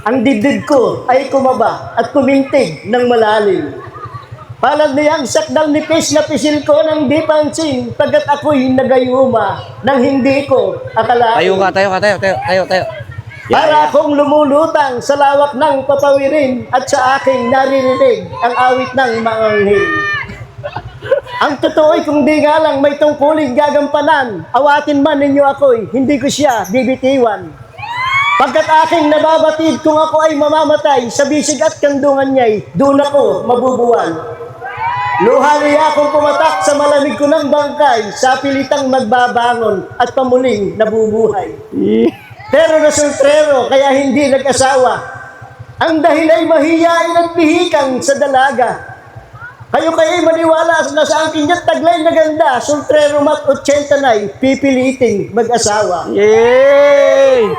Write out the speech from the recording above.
Ang dibdib ko ay kumaba at kumintig ng malalim. Palad niyang sakdal nipis na pisil ko ng di pansin, pagkat ako'y nagayuma nang hindi ko akalain. Tayo. Para akong lumulutang sa lawak ng papawirin at sa aking naririnig ang awit ng maanghel. Ang totoo'y kung di nga lang may tungkuling gagampanan, awatin man ninyo ako'y hindi ko siya bibitiwan. Pagkat aking nababatid kung ako ay mamamatay sa bisig at kandungan niya'y doon ako mabubuwan. Luha niya akong pumatak sa malamig ko ng bangkay sa pilitang magbabangon at pamuling nabubuhay. Pero nasultrero kaya hindi nag-asawa. Ang dahil ay mahiyain at pihikang sa dalaga. Kayo maniwala na sa aking taglay na ganda, sultrero mat 80 na'y pipiliting mag-asawa. Yay!